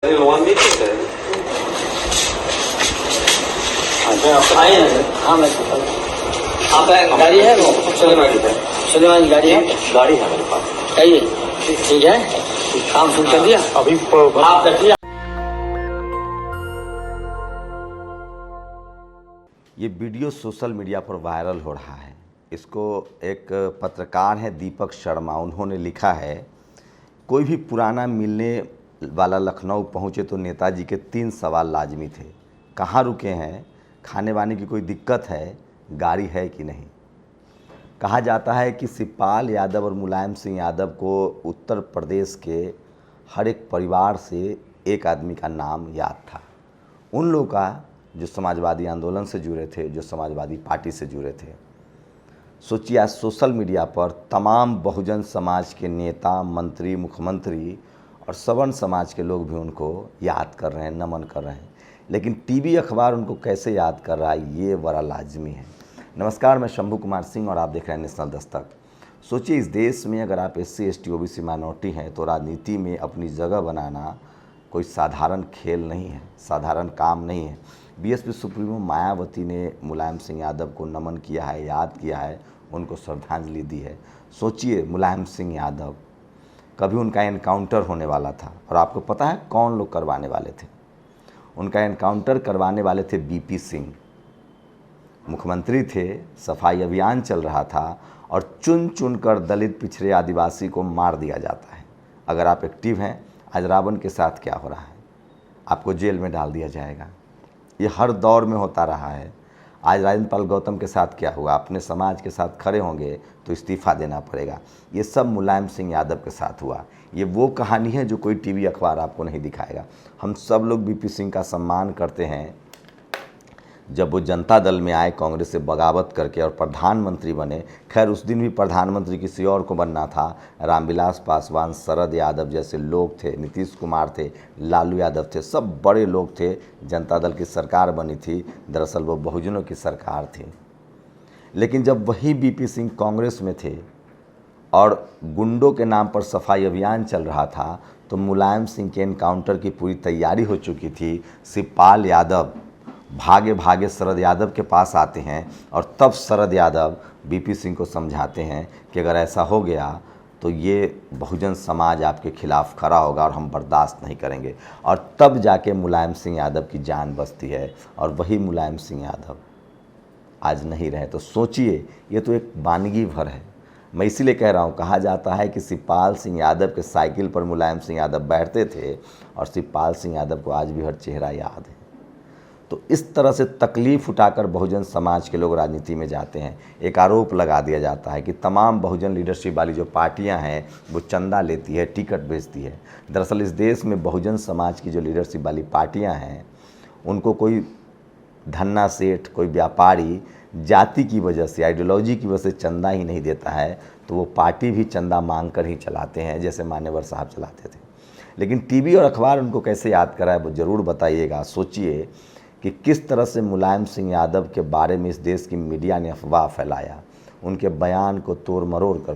Loan नहीं देते हैं। अच्छा आए हैं। हाँ मैं आप गाड़ी है वो सुलेमान की गाड़ी है मेरे पास। चाहिए ठीक है काम शुरू कर दिया अभी आप रखिए। ये वीडियो सोशल मीडिया पर वायरल हो रहा है। इसको एक पत्रकार है दीपक शर्मा, उन्होंने लिखा है, कोई भी पुराना मिलने वाला लखनऊ पहुँचे तो नेताजी के 3 सवाल लाजमी थे। कहाँ रुके हैं, खाने वाने की कोई दिक्कत है, गाड़ी है कि नहीं। कहा जाता है कि शिवपाल यादव और मुलायम सिंह यादव को उत्तर प्रदेश के हर एक परिवार से एक आदमी का नाम याद था। उन लोगों का जो समाजवादी आंदोलन से जुड़े थे, जो समाजवादी पार्टी से जुड़े थे। सोचिए आज सोशल मीडिया पर तमाम बहुजन समाज के नेता, मंत्री, मुख्यमंत्री और सवर्ण समाज के लोग भी उनको याद कर रहे हैं, नमन कर रहे हैं, लेकिन टीवी अखबार उनको कैसे याद कर रहा है, ये बड़ा लाजमी है। नमस्कार, मैं शंभू कुमार सिंह और आप देख रहे हैं नेशनल दस्तक। सोचिए इस देश में अगर आप SC ST OBC माइनॉरिटी हैं तो राजनीति में अपनी जगह बनाना कोई साधारण खेल नहीं है, साधारण काम नहीं है। BSP सुप्रीमो मायावती ने मुलायम सिंह यादव को नमन किया है, याद किया है, उनको श्रद्धांजलि दी है। सोचिए मुलायम सिंह यादव, कभी उनका एनकाउंटर होने वाला था और आपको पता है कौन लोग करवाने वाले थे। उनका एनकाउंटर करवाने वाले थे BP सिंह, मुख्यमंत्री थे, सफाई अभियान चल रहा था और चुन चुन कर दलित, पिछड़े, आदिवासी को मार दिया जाता है। अगर आप एक्टिव हैं, आज रावण के साथ क्या हो रहा है, आपको जेल में डाल दिया जाएगा। ये हर दौर में होता रहा है। आज राजेंद्र पाल गौतम के साथ क्या हुआ, अपने समाज के साथ खड़े होंगे तो इस्तीफ़ा देना पड़ेगा। ये सब मुलायम सिंह यादव के साथ हुआ। ये वो कहानी है जो कोई टीवी अखबार आपको नहीं दिखाएगा। हम सब लोग BP सिंह का सम्मान करते हैं। जब वो जनता दल में आए, कांग्रेस से बगावत करके और प्रधानमंत्री बने, खैर उस दिन भी प्रधानमंत्री किसी और को बनना था। रामविलास पासवान, शरद यादव जैसे लोग थे, नीतीश कुमार थे, लालू यादव थे, सब बड़े लोग थे। जनता दल की सरकार बनी थी, दरअसल वो बहुजनों की सरकार थी। लेकिन जब वही BP सिंह कांग्रेस में थे और गुंडों के नाम पर सफाई अभियान चल रहा था, तो मुलायम सिंह के एनकाउंटर की पूरी तैयारी हो चुकी थी। शिवपाल यादव भागे भागे शरद यादव के पास आते हैं और तब शरद यादव BP सिंह को समझाते हैं कि अगर ऐसा हो गया तो ये बहुजन समाज आपके खिलाफ खड़ा होगा और हम बर्दाश्त नहीं करेंगे। और तब जाके मुलायम सिंह यादव की जान बचती है और वही मुलायम सिंह यादव आज नहीं रहे। तो सोचिए, ये तो एक वानगी भर है। मैं इसीलिए कह रहा हूँ, कहा जाता है कि शिवपाल सिंह यादव के साइकिल पर मुलायम सिंह यादव बैठते थे और शिवपाल सिंह यादव को आज भी हर चेहरा याद है। तो इस तरह से तकलीफ़ उठाकर बहुजन समाज के लोग राजनीति में जाते हैं। एक आरोप लगा दिया जाता है कि तमाम बहुजन लीडरशिप वाली जो पार्टियां हैं वो चंदा लेती है, टिकट बेचती है। दरअसल इस देश में बहुजन समाज की जो लीडरशिप वाली पार्टियां हैं उनको कोई धन्ना सेठ, कोई व्यापारी जाति की वजह से, आइडियोलॉजी की वजह से चंदा ही नहीं देता है, तो वो पार्टी भी चंदा मांग कर ही चलाते हैं, जैसे मान्यवर साहब चलाते थे। लेकिन टीवी और अखबार उनको कैसे याद कराए वो ज़रूर बताइएगा। सोचिए कि किस तरह से मुलायम सिंह यादव के बारे में इस देश की मीडिया ने अफवाह फैलाया, उनके बयान को तोड़ मरोड़ कर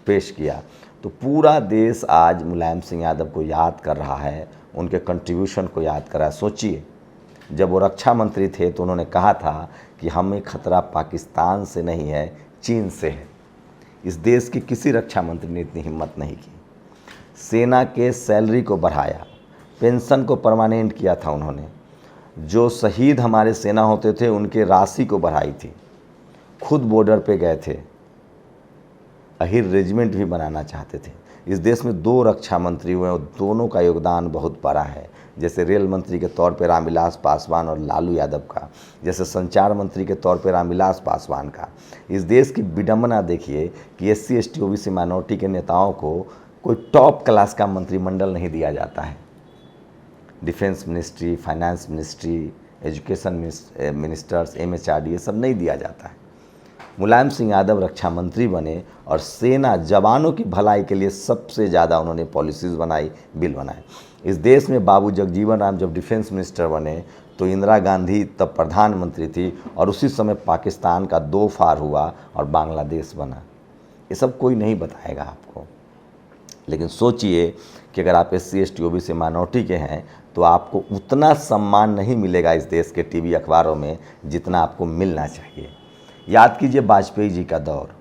पेश किया। तो पूरा देश आज मुलायम सिंह यादव को याद कर रहा है, उनके कंट्रीब्यूशन को याद कर रहा है। सोचिए, जब वो रक्षा मंत्री थे तो उन्होंने कहा था कि हमें खतरा पाकिस्तान से नहीं है, चीन से है। इस देश के किसी रक्षा मंत्री ने इतनी हिम्मत नहीं की। सेना के सैलरी को बढ़ाया, पेंशन को परमानेंट किया था उन्होंने। जो शहीद हमारे सेना होते थे उनके राशि को बढ़ाई थी। खुद बॉर्डर पे गए थे, अहिर रेजिमेंट भी बनाना चाहते थे। इस देश में 2 रक्षा मंत्री हुए और दोनों का योगदान बहुत बड़ा है। जैसे रेल मंत्री के तौर पे रामविलास पासवान और लालू यादव का, जैसे संचार मंत्री के तौर पे रामविलास पासवान का। इस देश की विडंबना देखिए कि SC ST OBC माइनॉरिटी के नेताओं को कोई टॉप क्लास का मंत्रिमंडल नहीं दिया जाता है। Defence ministry, finance ministry, education ministers, MHRD, ये सब नहीं दिया जाता है। मुलायम सिंह यादव रक्षा मंत्री बने और सेना जवानों की भलाई के लिए सबसे ज़्यादा उन्होंने पॉलिसीज़ बनाई, बिल बनाए। इस देश में बाबू जगजीवन राम जब डिफेंस मिनिस्टर बने तो इंदिरा गांधी तब प्रधानमंत्री थी और उसी समय पाकिस्तान का 2 फार हुआ और बांग्लादेश बना। ये सब कोई नहीं बताएगा आपको। लेकिन सोचिए कि अगर आप SC ST OBC माइनॉरिटी के हैं तो आपको उतना सम्मान नहीं मिलेगा इस देश के टीवी अखबारों में जितना आपको मिलना चाहिए। याद कीजिए वाजपेयी जी का दौर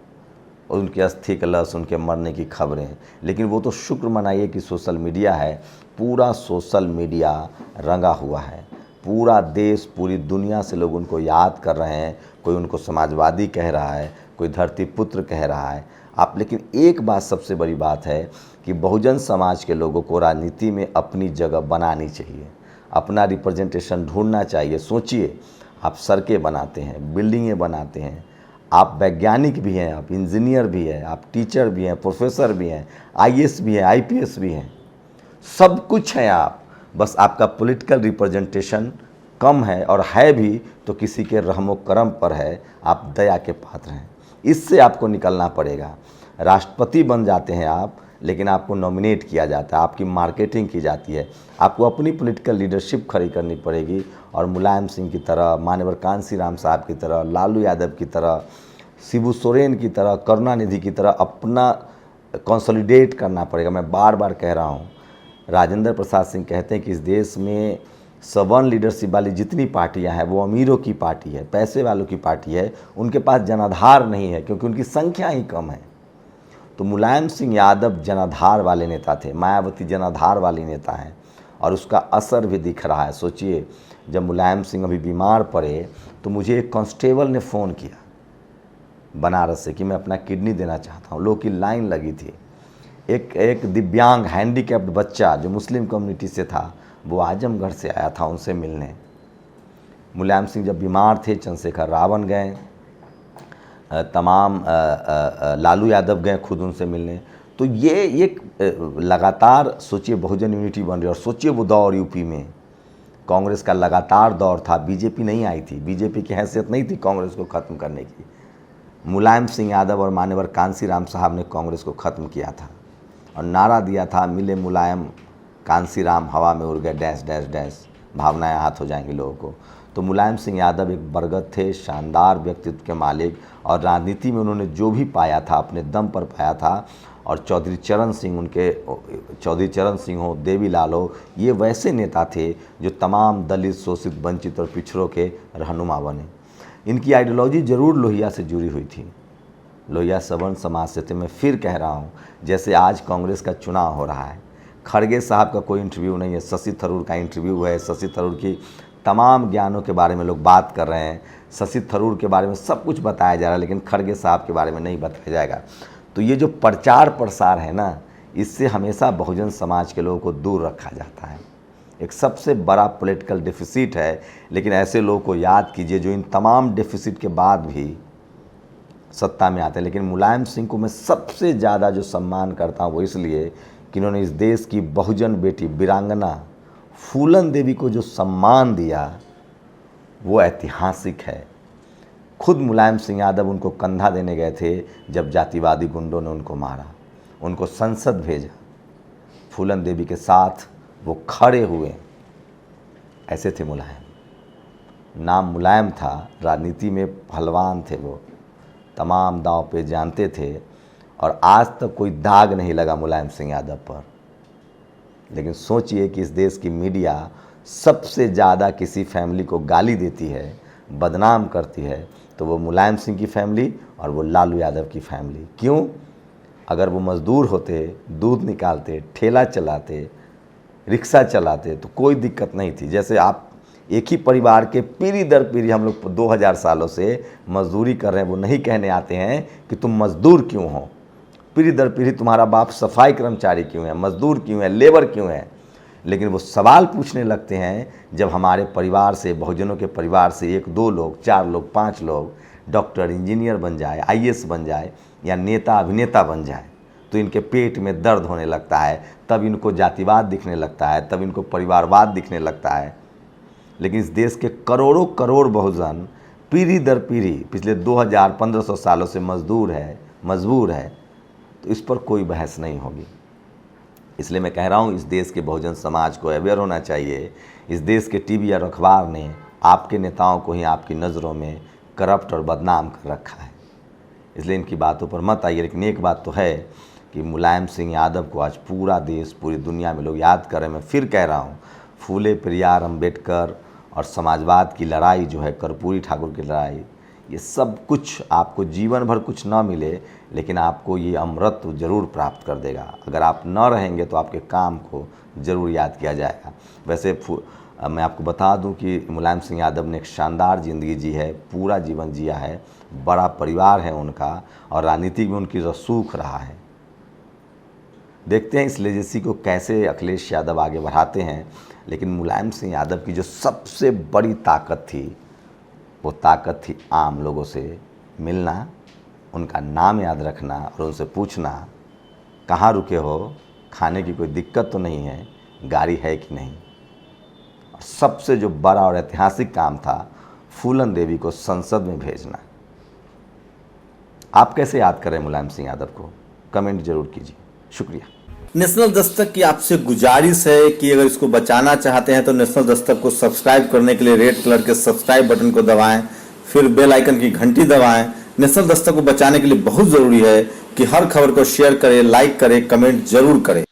और उनके अस्थि कलश, उनके मरने की खबरें, लेकिन वो तो शुक्र मनाइए कि सोशल मीडिया है। पूरा सोशल मीडिया रंगा हुआ है, पूरा देश, पूरी दुनिया से लोग उनको याद कर रहे हैं। कोई उनको समाजवादी कह रहा है, कोई धरती पुत्र कह रहा है। आप लेकिन एक बात सबसे बड़ी बात है कि बहुजन समाज के लोगों को राजनीति में अपनी जगह बनानी चाहिए, अपना रिप्रेजेंटेशन ढूंढना चाहिए। सोचिए, आप सड़कें बनाते हैं, बिल्डिंगें बनाते हैं, आप वैज्ञानिक भी हैं, आप इंजीनियर भी हैं, आप टीचर भी हैं, प्रोफेसर भी हैं, IAS भी हैं, IPS भी हैं, सब कुछ है आप। बस आपका पॉलिटिकल रिप्रेजेंटेशन कम है, और है भी तो किसी के रहमो करम पर है। आप दया के पात्र हैं, इससे आपको निकलना पड़ेगा। राष्ट्रपति बन जाते हैं आप, लेकिन आपको नॉमिनेट किया जाता है, आपकी मार्केटिंग की जाती है। आपको अपनी पॉलिटिकल लीडरशिप खड़ी करनी पड़ेगी और मुलायम सिंह की तरह, मान्यवर कांसीराम साहब की तरह, लालू यादव की तरह, शिबू सोरेन की तरह, करुणानिधि की तरह अपना कंसोलिडेट करना पड़ेगा। मैं बार बार कह रहा हूँ, राजेंद्र प्रसाद सिंह कहते हैं कि इस देश में सवर्ण लीडरशिप वाली जितनी पार्टियां हैं वो अमीरों की पार्टी है, पैसे वालों की पार्टी है। उनके पास जनाधार नहीं है क्योंकि उनकी संख्या ही कम है। तो मुलायम सिंह यादव जनाधार वाले नेता थे, मायावती जनाधार वाली नेता हैं, और उसका असर भी दिख रहा है। सोचिए, जब मुलायम सिंह अभी बीमार पड़े तो मुझे एक कांस्टेबल ने फ़ोन किया बनारस से कि मैं अपना किडनी देना चाहता हूँ। लोग की लाइन लगी थी। एक दिव्यांग हैंडीकैप्ड बच्चा जो मुस्लिम कम्युनिटी से था, वो आजमगढ़ से आया था उनसे मिलने। मुलायम सिंह जब बीमार थे, चंद्रशेखर रावण गए, तमाम लालू यादव गए खुद उनसे मिलने। तो ये एक लगातार सोचिए बहुजन यूनिटी बन रही है। और सोचिए वो दौर यूपी में कांग्रेस का लगातार दौर था, बीजेपी नहीं आई थी, बीजेपी की हैसियत नहीं थी कांग्रेस को ख़त्म करने की। मुलायम सिंह यादव और मान्यवर कांसीराम साहब ने कांग्रेस को ख़त्म किया था और नारा दिया था, मिले मुलायम कांसीराम हवा में उड़ गए डैश डैश डैश, भावनाएं हाथ हो जाएंगी लोगों को। तो मुलायम सिंह यादव एक बरगद थे, शानदार व्यक्तित्व के मालिक, और राजनीति में उन्होंने जो भी पाया था अपने दम पर पाया था। और चौधरी चरण सिंह हो, देवीलाल हो, ये वैसे नेता थे जो तमाम दलित, शोषित, वंचित और पिछड़ों के रहनुमा बने। इनकी आइडियोलॉजी ज़रूर लोहिया से जुड़ी हुई थी, लोहिया सवर्ण समाज से थे। मैं फिर कह रहा हूँ, जैसे आज कांग्रेस का चुनाव हो रहा है, खड़गे साहब का कोई इंटरव्यू नहीं है, शशि थरूर का इंटरव्यू है। शशि थरूर की तमाम ज्ञानों के बारे में लोग बात कर रहे हैं, शशि थरूर के बारे में सब कुछ बताया जा रहा है, लेकिन खड़गे साहब के बारे में नहीं बताया जाएगा। तो ये जो प्रचार प्रसार है ना, इससे हमेशा बहुजन समाज के लोगों को दूर रखा जाता है। एक सबसे बड़ा पॉलिटिकल डेफिसिट है। लेकिन ऐसे लोगों को याद कीजिए जो इन तमाम डेफिसिट के बाद भी सत्ता में आते हैं। लेकिन मुलायम सिंह को मैं सबसे ज़्यादा जो सम्मान करता हूँ वो इसलिए कि इन्होंने इस देश की बहुजन बेटी, वीरांगना फूलन देवी को जो सम्मान दिया वो ऐतिहासिक है। खुद मुलायम सिंह यादव उनको कंधा देने गए थे जब जातिवादी गुंडों ने उनको मारा, उनको संसद भेजा, फूलन देवी के साथ वो खड़े हुए। ऐसे थे मुलायम। नाम मुलायम था, राजनीति में पहलवान थे वो, तमाम दांव पे जानते थे, और आज तक कोई दाग नहीं लगा मुलायम सिंह यादव पर। लेकिन सोचिए कि इस देश की मीडिया सबसे ज़्यादा किसी फैमिली को गाली देती है, बदनाम करती है, तो वो मुलायम सिंह की फैमिली और वो लालू यादव की फैमिली। क्यों? अगर वो मज़दूर होते, दूध निकालते, ठेला चलाते, रिक्शा चलाते तो कोई दिक्कत नहीं थी। जैसे आप एक ही परिवार के पीढ़ी दर पीढ़ी हम लोग 2000 सालों से मजदूरी कर रहे हैं, वो नहीं कहने आते हैं कि तुम मज़दूर क्यों हो। पीढ़ी दर पीढ़ी तुम्हारा बाप सफाई कर्मचारी क्यों है, मज़दूर क्यों है, लेबर क्यों है। लेकिन वो सवाल पूछने लगते हैं जब हमारे परिवार से, बहुजनों के परिवार से 1, 2 लोग, 4 लोग, 5 लोग डॉक्टर, इंजीनियर बन जाए, IAS बन जाए या नेता, अभिनेता बन जाए, तो इनके पेट में दर्द होने लगता है। तब इनको जातिवाद दिखने लगता है, तब इनको परिवारवाद दिखने लगता है। लेकिन इस देश के करोड़ों करोड़ बहुजन पीढ़ी दर पीढ़ी पिछले 2500 सालों से मजबूर है, तो इस पर कोई बहस नहीं होगी। इसलिए मैं कह रहा हूँ, इस देश के बहुजन समाज को अवेयर होना चाहिए। इस देश के टीवी और अखबार ने आपके नेताओं को ही आपकी नज़रों में करप्ट और बदनाम कर रखा है, इसलिए इनकी बातों पर मत आइए। लेकिन एक बात तो है कि मुलायम सिंह यादव को आज पूरा देश, पूरी दुनिया में लोग याद कर रहे हैं। मैं फिर कह रहा हूँ, फूले पेरियार, अम्बेडकर और समाजवाद की लड़ाई जो है, कर्पूरी ठाकुर की लड़ाई, ये सब कुछ आपको जीवन भर कुछ ना मिले, लेकिन आपको ये अमृत ज़रूर प्राप्त कर देगा। अगर आप न रहेंगे तो आपके काम को ज़रूर याद किया जाएगा। वैसे मैं आपको बता दूं कि मुलायम सिंह यादव ने एक शानदार ज़िंदगी जी है, पूरा जीवन जिया है, बड़ा परिवार है उनका और राजनीति में उनकी रसूख रहा है। देखते हैं इस लेजेसी को कैसे अखिलेश यादव आगे बढ़ाते हैं। लेकिन मुलायम सिंह यादव की जो सबसे बड़ी ताकत थी, वो ताकत थी आम लोगों से मिलना, उनका नाम याद रखना और उनसे पूछना कहाँ रुके हो, खाने की कोई दिक्कत तो नहीं है, गाड़ी है कि नहीं। और सबसे जो बड़ा और ऐतिहासिक काम था, फूलन देवी को संसद में भेजना। आप कैसे याद करें मुलायम सिंह यादव को? कमेंट जरूर कीजिए। शुक्रिया। नेशनल दस्तक की आपसे गुजारिश है कि अगर इसको बचाना चाहते हैं तो नेशनल दस्तक को सब्सक्राइब करने के लिए रेड कलर के सब्सक्राइब बटन को दबाएं, फिर बेल आइकन की घंटी दबाएं। नेशनल दस्तक को बचाने के लिए बहुत जरूरी है कि हर खबर को शेयर करें, लाइक करें, कमेंट जरूर करें।